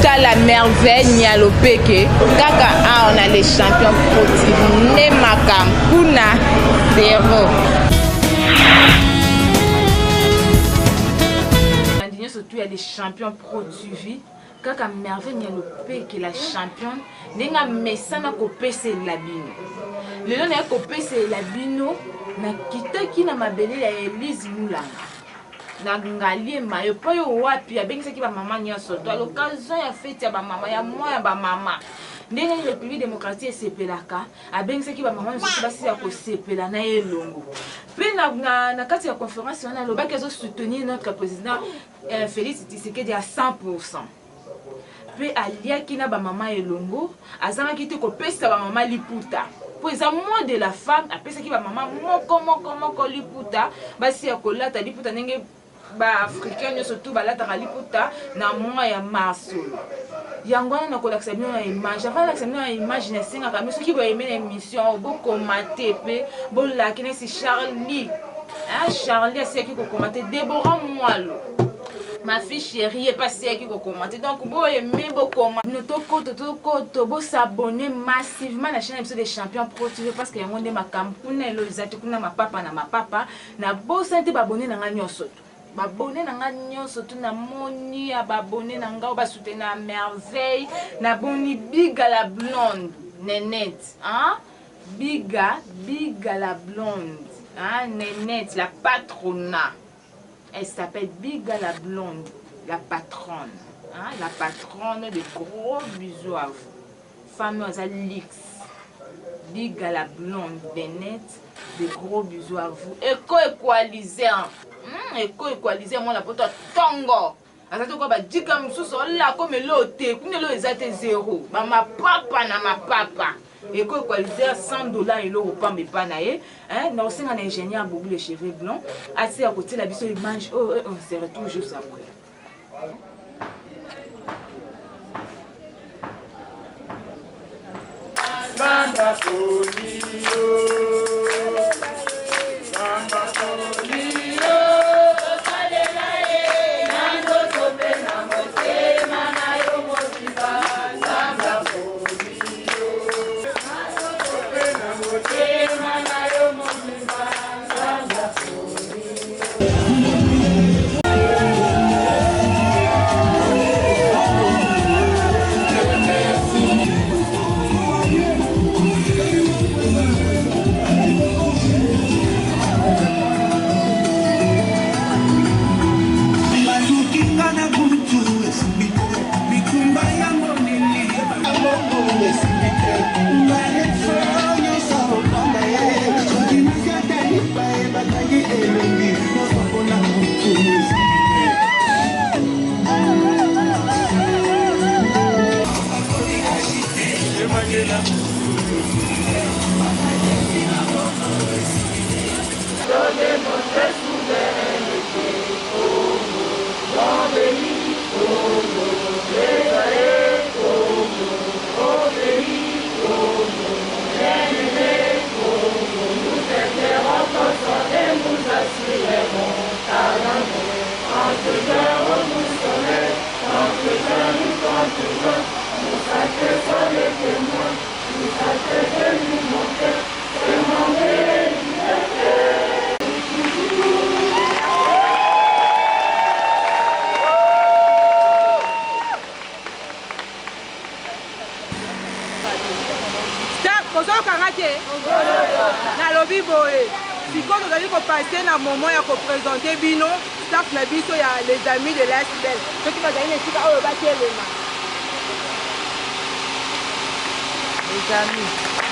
la merveille Nyalopeke. Kaka on a les champions sportifs. Nemaka Kuna zéro. Surtout il y a des champions produits. Kaka merveille Nyalopeke la championne. Nenga mesana ko pese labino. Lelo na ko pese labino na kitaki na mabele ya Elise Mulanga. Na ngalie mayo pa yo wapi abengisa ki ba mama nyoso to l'occasion ya fête ya ba mama ya moi ya ba mama ndenge République démocratique sepelaka abengisa ki ba mama nyoso basi ya ko sepela na elongo pe na kati ya conférence on a lobaki azo soutenir notre président Félix Tshisekedi à 100%. Pe aliaki na ba mama elongo azanga ki te ko pesa ba mama liputa. Pour les amours de la femme, après ça qui va maman moko liputa, basi ya kolata liputa nenge ba africain surtout balata liputa na mois ya mars. Yangwana na kolaksa bien na image, avant laksa bien na image na singa ka meso ki ba aimer émission, bo commenter pe, bo la kine si Charlie. Hein Charlie c'est qui ko commenter Déborah Moalo. Ma fille chérie est passée qui va commenter. Donc, vous aimez beaucoup. Nous devons s'abonner massivement à la chaîne des champions pro TV parce que y a un ma campagne, ma papa, na beau santé abonné na nyoso. Abonné na nyoso tout na moni, abonné na nga ba soutenir merveille, na boni biga la blonde, Nénette, hein? Biga la blonde, hein? Nénette, la patrona. Elle s'appelle Biga la blonde, la patronne. Hein? La patronne de gros bisous à vous. Fameuse Alix. Biga la blonde, Bennett, de gros bisous à vous. Éco-équalisé. Éco-équalisé, moi la poto tongo. Azato kwa ba dika msuso la comme l'ote, kune lo ezate zéro. Ma papa na ma papa. Et quoi $100 et l'euro pas me panaye hein non c'est un ingénieur bobu les cheveux blancs assis à côté la biso il mange on se retrouve juste après. passer na moment ya présenter bino staff na biso ya les amis de l'ASBEL ceux qui bazali na esika oyo batelema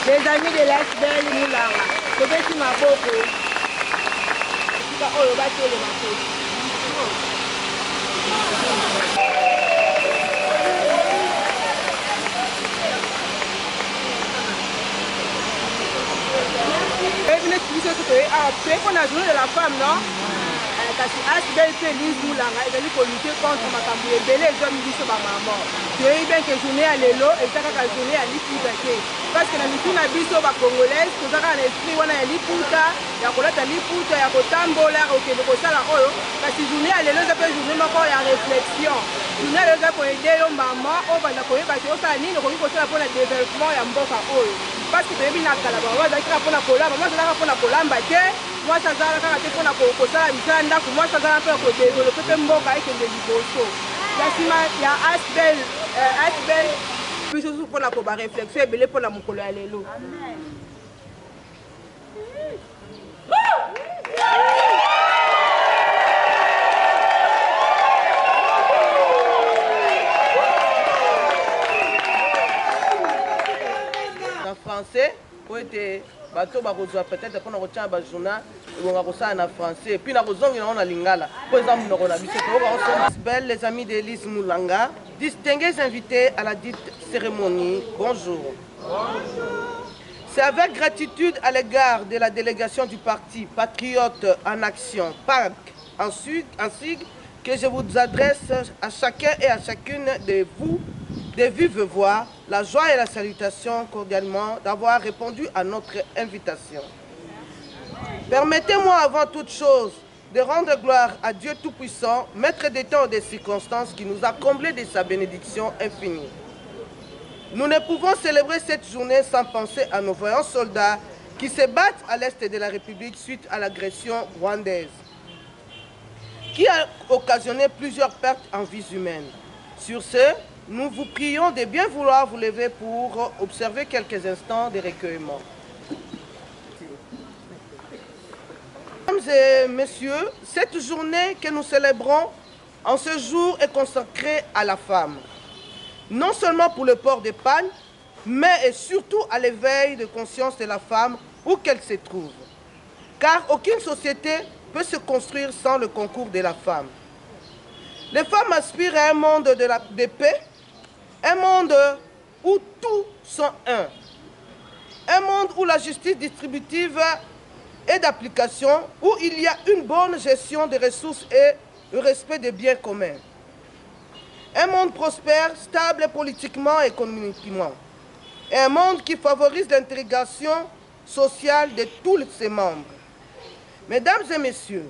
les amis de l'ASBEL Mulanga tobeti maboko esika oyo batelema Après, on a journée de la femme, non? kasi asbel mpe Lise Moulanga ezali kolute contre makambo ebele ezwami biso bamama. Toyebi bien ke journée ya lelo eza kaka journée ya liputa te parce que na mitu na biso bacongolaise toza kaka na esprit wana ya liputa ya kolata liputa ya kotambola ya kokende kosala oyo kasi journée ya lelo eza mpe journée moko ya réflexion. Journée ya lelo eza koede yo mama oyo banda koyeba te osala nini okoki kosala mpona développement ya mboka oyo parce que toyebi na kala bamama ezalaki kaka mpona kolamba mwasi azalaka mpona kolamba te mwasi azalaka kaka te mpona kosala misala ndako mwasi azalaka mpe ya kodevelope mpe mboka ekende liboso ya nsima ya asbel biso susu mpona koba réflexion ebele mpona mokolo ya lelo. En français, pour être bateau bakozwa peut-être pour nous tiens journal on va ça en français puis na kozongi na ona lingala pour exemple na kona biso to belle les amis de Lise Moulanga, distingués invités à la dite cérémonie, bonjour. C'est avec gratitude à l'égard de la délégation du parti Patriote en Action, PAC, en sigle, que je vous adresse à chacun et à chacune de vous de vive voix la joie et la salutation cordialement d'avoir répondu à notre invitation. Permettez-moi avant toute chose de rendre gloire à Dieu Tout-Puissant, maître des temps et des circonstances qui nous a comblés de sa bénédiction infinie. Nous ne pouvons célébrer cette journée sans penser à nos voyants soldats qui se battent à l'est de la République suite à l'agression rwandaise, qui a occasionné plusieurs pertes en vies humaines. Sur ce, nous vous prions de bien vouloir vous lever pour observer quelques instants de recueillement. Mesdames et messieurs, cette journée que nous célébrons en ce jour est consacrée à la femme. Non seulement pour le port de pagne, mais et surtout à l'éveil de conscience de la femme où qu'elle se trouve. Car aucune société peut se construire sans le concours de la femme. Les femmes aspirent à un monde de paix, un monde où tous sont un monde où la justice distributive est d'application, où il y a une bonne gestion des ressources et le respect des biens communs. Un monde prospère, stable politiquement et économiquement. Et un monde qui favorise l'intégration sociale de tous ses membres. Mesdames et messieurs,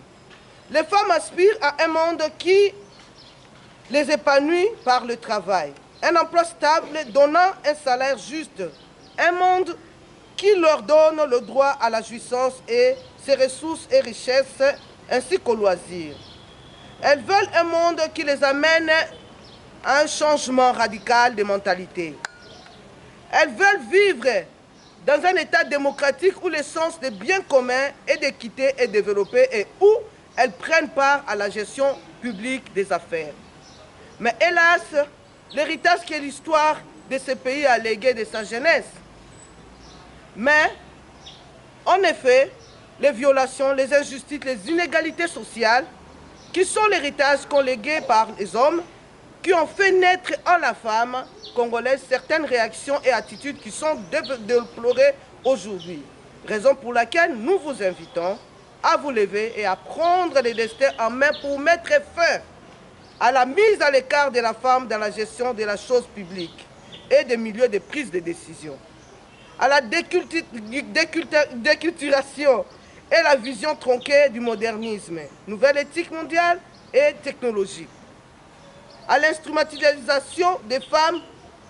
les femmes aspirent à un monde qui les épanouit par le travail. Un emploi stable donnant un salaire juste. Un monde qui leur donne le droit à la jouissance et ses ressources et richesses, ainsi qu'au loisir. Elles veulent un monde qui les amène à un changement radical de mentalité. Elles veulent vivre dans un état démocratique où le sens des biens communs et d'équité est développé et où elles prennent part à la gestion publique des affaires. Mais hélas, l'héritage que l'histoire de ce pays a légué de sa jeunesse. Mais, en effet, les violations, les injustices, les inégalités sociales, qui sont l'héritage qu'ont légué par les hommes, qui ont fait naître en la femme congolaise certaines réactions et attitudes qui sont déplorées aujourd'hui. Raison pour laquelle nous vous invitons à vous lever et à prendre les destins en main pour mettre fin à la mise à l'écart de la femme dans la gestion de la chose publique et des milieux de prise de décision, à la déculturation et la vision tronquée du modernisme, nouvelle éthique mondiale et technologique, à l'instrumentalisation des femmes,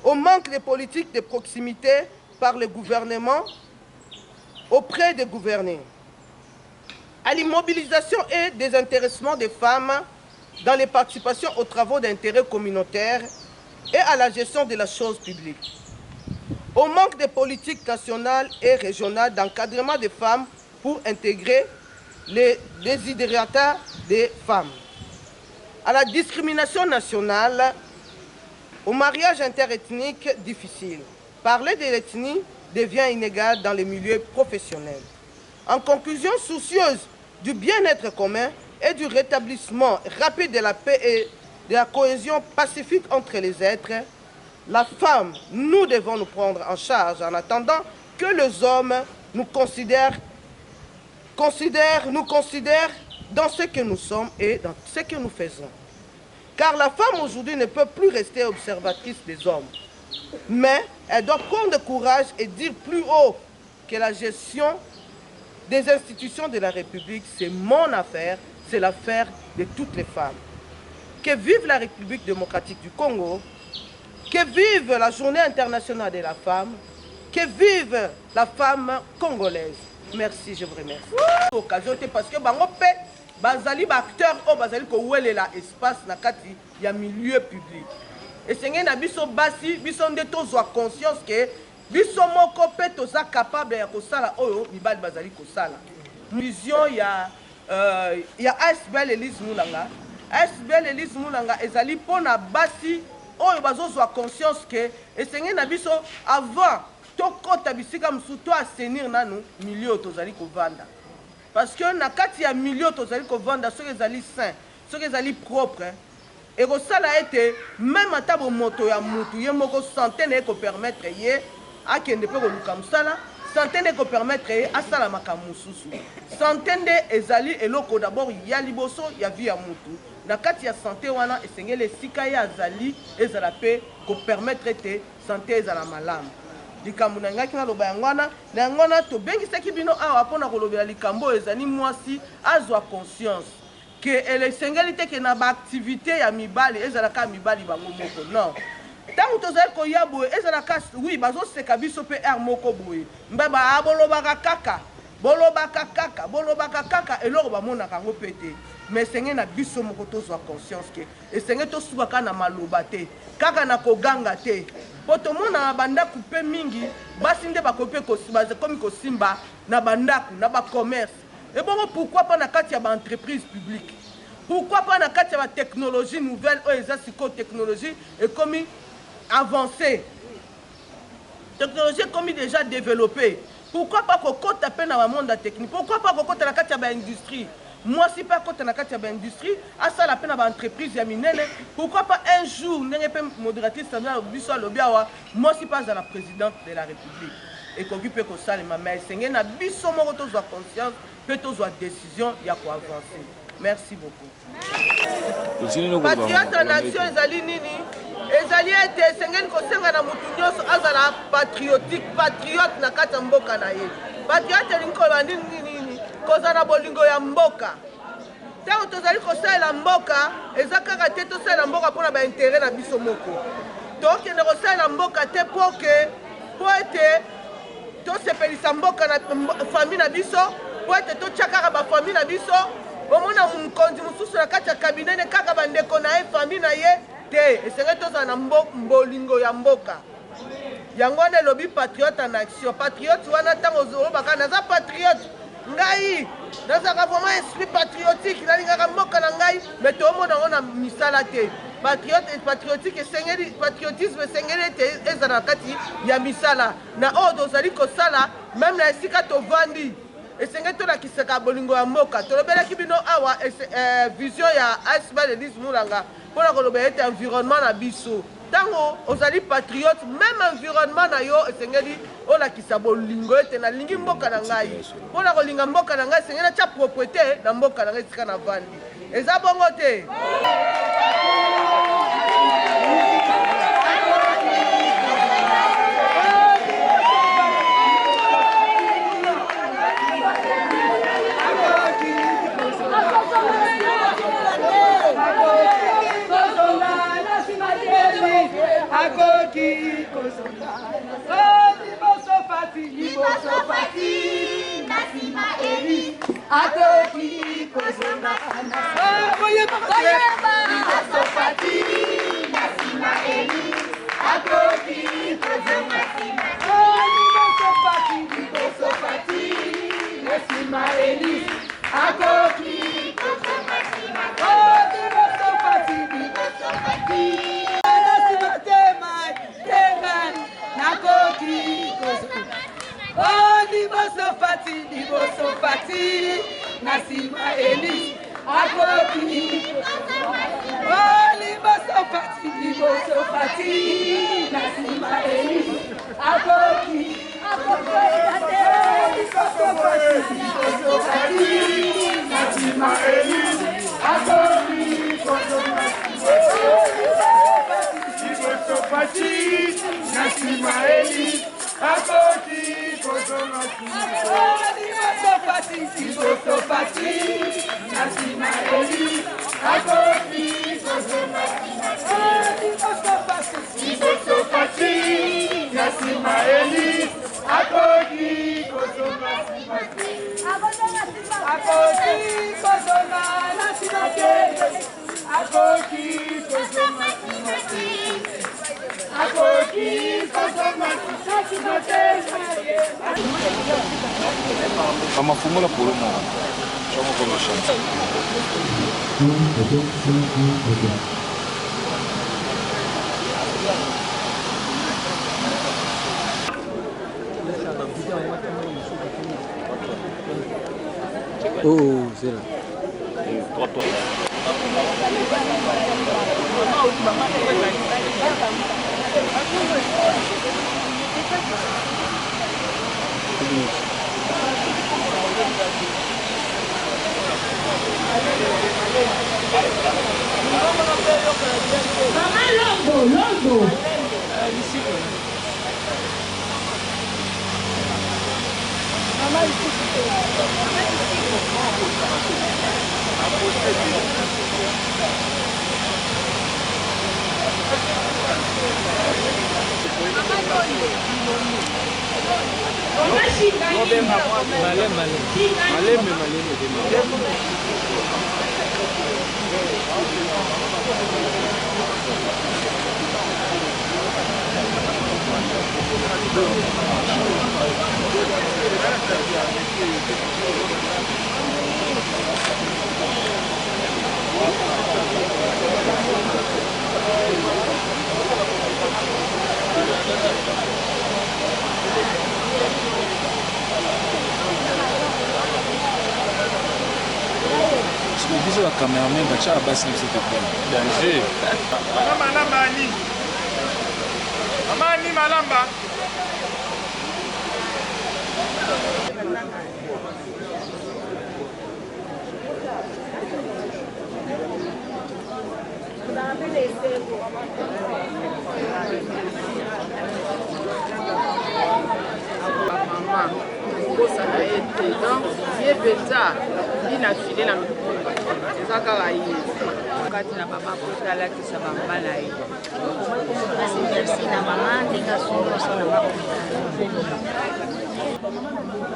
au manque de politiques de proximité par le gouvernement auprès des gouvernés, à l'immobilisation et désintéressement des femmes dans les participations aux travaux d'intérêt communautaire et à la gestion de la chose publique, au manque de politiques nationales et régionales d'encadrement des femmes pour intégrer les désidérata des femmes, à la discrimination nationale, au mariage interethnique difficile. Parler de l'ethnie devient inégal dans les milieux professionnels. En conclusion, soucieuse du bien-être commun et du rétablissement rapide de la paix et de la cohésion pacifique entre les êtres, la femme, nous devons nous prendre en charge en attendant que les hommes nous considèrent dans ce que nous sommes et dans ce que nous faisons. Car la femme aujourd'hui ne peut plus rester observatrice des hommes, mais elle doit prendre courage et dire plus haut que la gestion des institutions de la République, c'est mon affaire, c'est l'affaire de toutes les femmes. Que vive la République démocratique du Congo, que vive la Journée internationale de la femme, que vive la femme congolaise. Merci, je vous remercie. Occasion parce que bango pe bazali ba acteur o bazali ko welela espace na kati ya milieu public. Et c'est na biso basi biso nde tozwa conscience que biso moko pe toza capable ya kosala oyo mibali bazali kosala. Vision ya ASBL Elise Moulanga. ASBL Elise Moulanga ezali pona basi oyo bazozwa conscience que et na biso avant tokota bisika musu to assainir nanu milieu tozali kovanda. Parce que na kati ya milieu tozali kovanda soki ezali sain, soki ezali propre, et kosala ete même ata moto ya mutu ye moko santé ne ko permettre ye akende pe koluka musala, santé ne ko permettre ye asala makambo mususu. Santé nde ezali eloko d'abord ya liboso ya vie ya mutu. Na kati ya santé wana esengeli esika ya azali ezala pe ko permettre ete santé ezala malamu. Likambo na ngaki na loba yangwana to bengisaki bino awa pona kolobela likambo ezali mwasi azwa conscience que ele sengeli te ke na ba activité ya mibali ezala ka mibali bango moko non. Tango tozali koya boye ezala ka oui bazo seka biso pe er moko boye mbeba abolobaka kaka bolobaka kaka eloko bamona kango pete. Mais senge na biso moko tozwa conscience ke esenge tosubaka na maloba te kaka na koganga te. Poto mona bandaku pe mingi basi nde bakope kosibaze komi kosimba na bandaku na ba commerce. Et bon pourquoi pas na kati ya ba entreprise publique? Pourquoi pas na kati ya ba technologie nouvelle o eza siko technologie et comme avancée. Technologie comme déjà développée. Pourquoi pas kokota pe na ba monde technique? Pourquoi pas kokota na kati ya ba industrie? Moi, si pas quand on a quatre industrie, à ça la peine à l'entreprise ya minene. Pourquoi pas un jour, n'est pas modératrice moi si pas à la présidente de la République et qu'on puisse que ça les mamans, c'est un biso moko to conscience, peut to décision, il y a quoi avancer. Merci beaucoup. Patriote en action ezali nini? Ezali ete sengen ko senga na mutu nyonso azala patriotique, patriote na kati mboka na ye. Patriote linko bandi nini? Kozana bolingo ya mboka. Tango tozali kosala mboka, eza kaka te tosala mboka pona ba intérêt na biso moko. Tokende kosala mboka te po ete tosepelisa mboka na famille na biso, po ete totiaka ba famille na biso. Omona mukonzi mususu na kati ya cabinet kaka bandeko na ye famille na ye te. Esenge tozala na bolingo ya mboka. Yango wana lobi patriote en action. Patriote wana tango ozolobaka naza patriote. Ngai nazaka vraiment esprit patriotique nalingaka mboka na ngai mais tomona ona misala te. Patriotique esengeli patriotisme esengeli te ezala kati ya misala na odo ozali kosala même na esika tovandi esengeli tolakisaka bolingo ya mboka tolobelaki bino awa vision ya ASBL Elise Moulanga mpona kolobela ete environnement na biso tango ozali patriote même environnement na yo esengeli olakisa bolingo ete nalingi mboka na ngai mpona kolinga mboka na ngai esengeli atya propriété na mboka na ngai esika na vandi eza bongo te. Nasima Elise, Akoki, Liboso Fati, Liboso Fati, Nasima Elise, Akoki, Liboso Fati, Nasima Elise. Kama fumula por uma. Chama como chama. Oh, c'est là. Logo. Biso la cameraman bacha basi na cette époque. Danger. Amani malamba. Maman, ça a été donc bien bêta, il a filé la c'est ça qu'elle a eu. Quand il a papa pour ça là qui ça va mal là. Merci na maman des garçons sont na maman.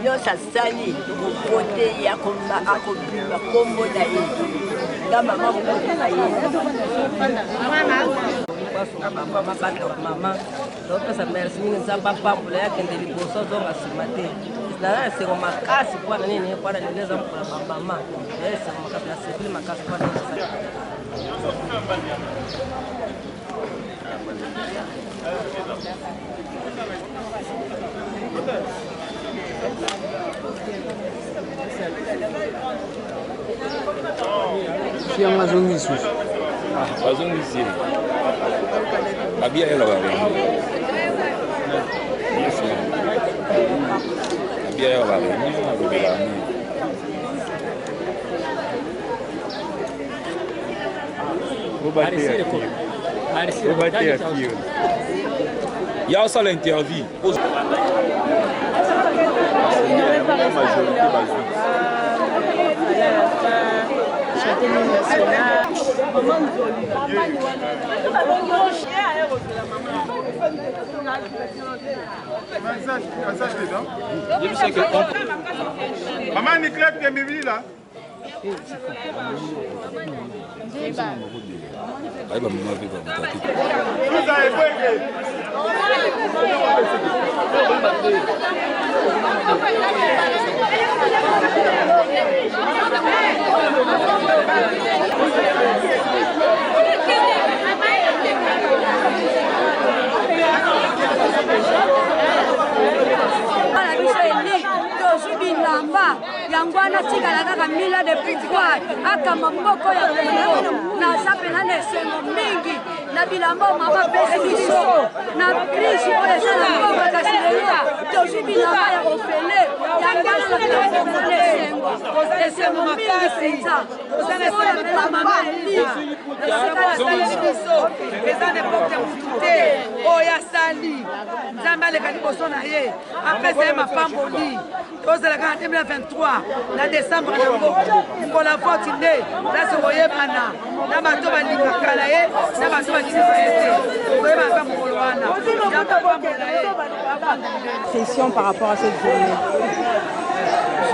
Yo ça sali côté ya komba akobima kombo na ye. Da maman ko na ye. Maman, donc ça merci nous ça papa pour la que des bossos donc à ce matin. Là c'est comme ma casse pour la nene pour la les hommes pour la maman. C'est ma casse c'est plus ma casse pour Si on a zone ici. Ah, zone ici. Abia ela va venir. Abia ela va venir, Rubela. Vou bater aqui. Il y a aussi l'interview. Maman Nicolas qui est bébé là. Aí vai me ver como tá aqui. Yangwana tika kaka mila de pouvoir akamba mboko ya Kongo na sapela na esengo mingi na bilambo mama pesi biso na crise oyo eza na mboko kasi lelo tozwi bilamba ya ofele yangwana esengo mingi mpenza ozokolamela mama elise eza nepoke mutu te oyo asali nzambe aleka liboso na ye apesa ye mapamboli tozalaka na 2023 na décembre yango mpola voti nde place koyebana na bato balingaka na ye na bato balingaka ye te koyebaka mokolo wana napapambola ye. Question par rapport à cette journée. Je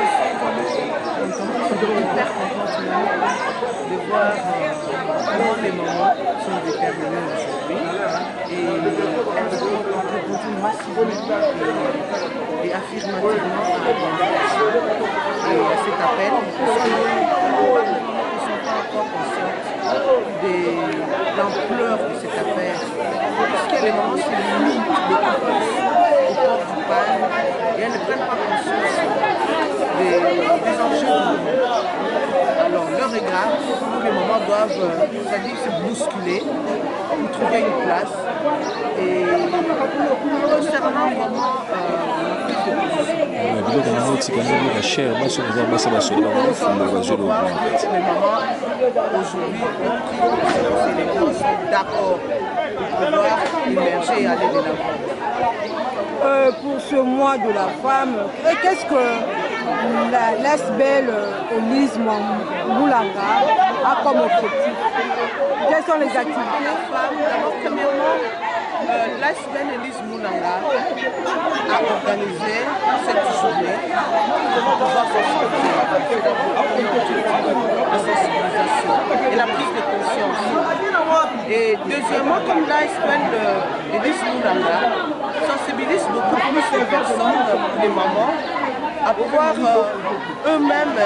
suis hyper contente de voir comment les mamans sont déterminées aujourd'hui et elles ont répondu massivement et affirmativement à l'invitation et à cet appel. Pourquoi les mamans ne sont pas encore conscientes de l'ampleur de cette affaire, puisque les mamans se limitent de plus au port du pain et elles ne prennent pas conscience des enjeux du moment. Alors, leur regard, tous les mamans doivent, c'est-à-dire se bousculer pour trouver une place. Et concernant vraiment la prise de position, les mamans aujourd'hui ont pris conscience et les mamans sont d'accord pour pouvoir émerger et aller de l'avant. Pour ce mois de la femme, qu'est-ce que la belle Elise Moulanga a comme objectif? Quelles sont les activités? D'abord, premièrement, l'ASBEL Elise Moulanga a organisé cette journée pour pouvoir sensibiliser la sensibilisation et la prise de conscience. Et deuxièmement, comme l'ASBEL Elise Moulanga sensibilise beaucoup plus les personnes, les mamans, à pouvoir eux-mêmes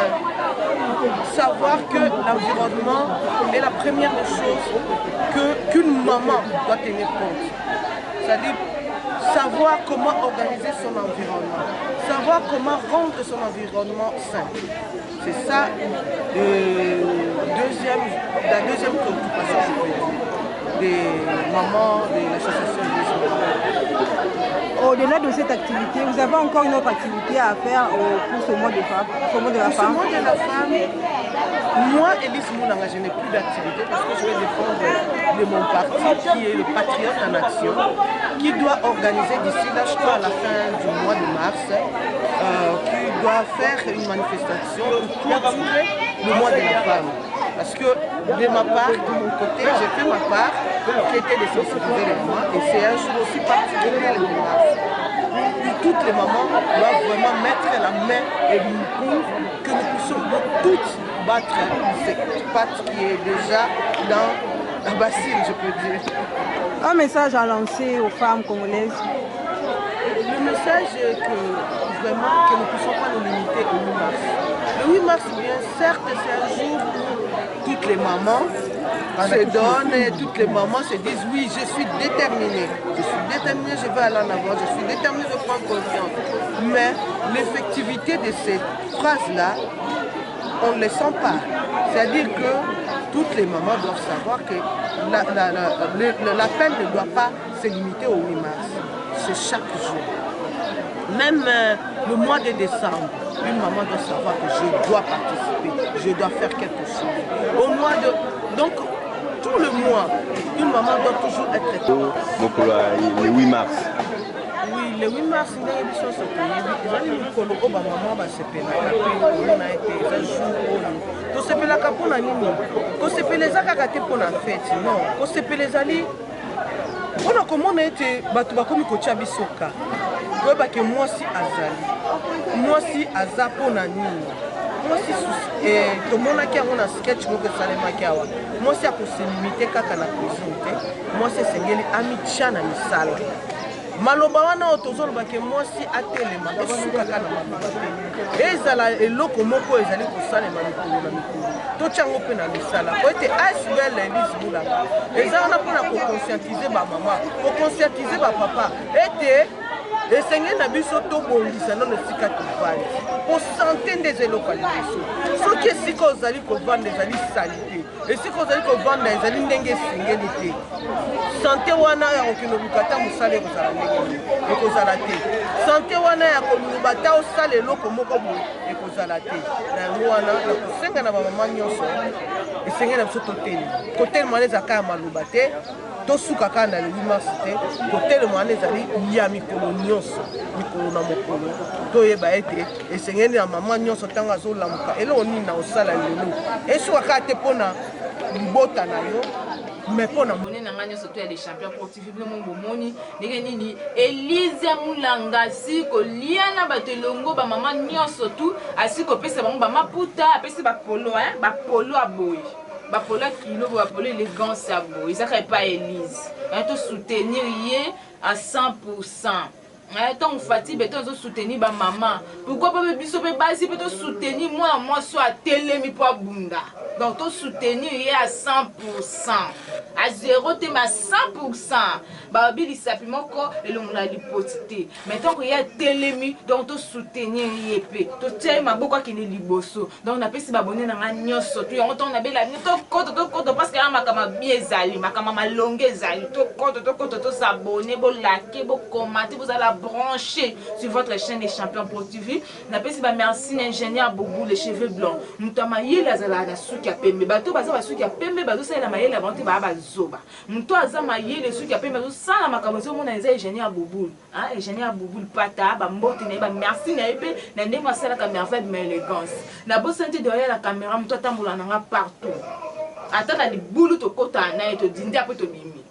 savoir que l'environnement est la première chose qu'une maman doit tenir compte. C'est-à-dire savoir comment organiser son environnement, savoir comment rendre son environnement sain. C'est ça la deuxième préoccupation, je peux dire, des mamans de l'association des mamans. Au-delà de cette activité, vous avez encore une autre activité à faire pour ce mois de femme, Ce mois de la femme, moi, Elise Moulanga, je n'ai plus d'activité parce que je vais dépendre de mon parti qui est le Patriote en Action, qui doit organiser d'ici là, je crois, à la fin du mois de mars, qui doit faire une manifestation pour clôturer le mois de la femme. Parce que de ma part, de mon côté, j'ai fait ma part qui était de sensibiliser les mamans et c'est un jour aussi particulier le mars. Toutes les mamans doivent vraiment mettre la main et pour que nous puissions toutes battre cette patte qui est déjà dans la bassine, je peux dire. Un message à lancer aux femmes congolaises? Le message est que vraiment que nous ne puissions pas nous limiter au 8 mars. Le 8 mars, bien certes, c'est un jour où toutes les mamans se donnent et toutes les mamans se disent oui, je suis déterminée. Je suis déterminée, je vais aller en avant, je suis déterminée de prendre conscience. Mais l'effectivité de ces phrases-là, on ne les sent pas. C'est-à-dire que toutes les mamans doivent savoir que l'appel ne doit pas se limiter au 8 mars. C'est chaque jour. Même le mois de décembre, une maman doit savoir que je dois participer, je dois faire quelque chose. Au mois de... Donc, tout le mois, une maman doit toujours être... Donc, le 8 mars. Oui, le 8 mars, il y a une chose qui est on a commandé ete bato bakomi kotia bisoka koyeba ke mwasi azali mwasi aza mpona nini mwasi tomonaki yango na sketch moko esalemaki awa mwasi akoselimite kaka na cuisine te mwasi esengeli amitia na misala maloba wana oyo tozoloba ke mwasi atelema esukaka na maloba te ezala eloko moko ezali kosalema mikolo na mikolo totia yango mpe na misala po ete ASBEL Elise Moulanga eza wana mpona kokonscientize bamama kokonscientize bapapa ete esengeli na biso tobongisa nano esika tovandi po sante nde eza eloko ya liboso. Soki esika ozali kovanda ezali sali te, esika ozali kovanda ezali ndenge esengeli te, sante wana ya kokende oluka ata mosala ekozala ndenge ekozala te, sante wana ya koluba ata osala eloko moko boye ekozala te. Na yango wana na kosenga na bamama nyonso esengeli na biso totelema, kotelema wana ezalaka ya maloba te, tosuka kaka na le 8 mars te, kotelema wana ezali ya mikolo nyonso, mikolo na mokolo toyeba ete esengeli na mama nyonso ntango azolamuka eloko nini na osala lelo esuka kaka te mpona libota na yo mais mpona mone na nga nyonso to ya les champions sportifs bino mo bomoni ndenge nini Elise Mulanga asi kolia na bato elongo bamama nyonso tu asi kopesa bango bamaputa apesi bapolo aboye bapolo ya kilo bapolo élégance ya boye ezaka epa Elise to soutenir ye à 100%. Tant Fati beton zo soutenir ba maman. Pourquoi pas biso pe basi pe to soutenir moi soit telemi po bunda. Donc to soutenir ye à 100%. À 0 te ma 100%. Ba bili sapimoko elongola lipotité. Maintenant que ya telemi donc to soutenir ye pe. To tie maboko ki ne liboso. Donc na pesi ba bonne na nga nyonso. Tu on ton na bela ni to koto parce que makama bien zali, makama malonge zali. To koto to s'abonner, bo liker, bo commenter, vous allez branché sur votre chaîne des champions Pro TV. Na pesi ba merci l'ingénieur Boubou les cheveux blancs. Mutama yela zala na suki ya pembe. Bato baza ba suki ya pembe bazo sala mayela bantu ba zoba. Muto azama yele suki ya pembe bazo sala makamozo mona eza ingénieur Boubou. Ah ingénieur Boubou pata ba mbote na ba merci na epé na ndema sala ka merveille mais élégance. Na bo santé derrière la caméra muto tambola nanga partout. Atala li boulou to kota na eto dindi apo to bimi.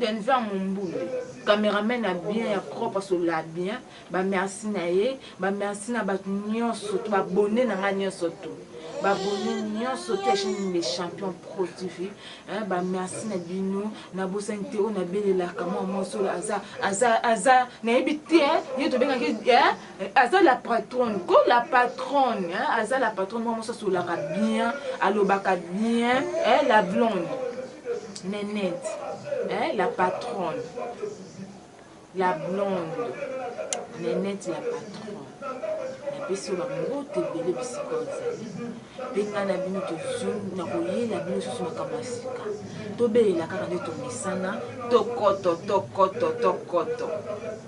Denver Mumboule. Caméraman a bien, ya propre sur la bien. Ba merci na ye, ba merci na ba nyonso to ba bonné na nga nyonso to. Ba bonné nyonso to chaîne les champions Pro TV. Ba merci na bino, na bo santé o na belela kama moso aza na ebité ye to benga ki aza la patronne, ko la patronne, aza la patronne mo moso sur la bien, alobaka bien, la blonde. Nénette, la patronne, la blonde, Nénette la patronne. La personne a belé psychose. Penga na bino to zoom na koyela bino so na kamasika. To belela kaka nde to misana, to koto.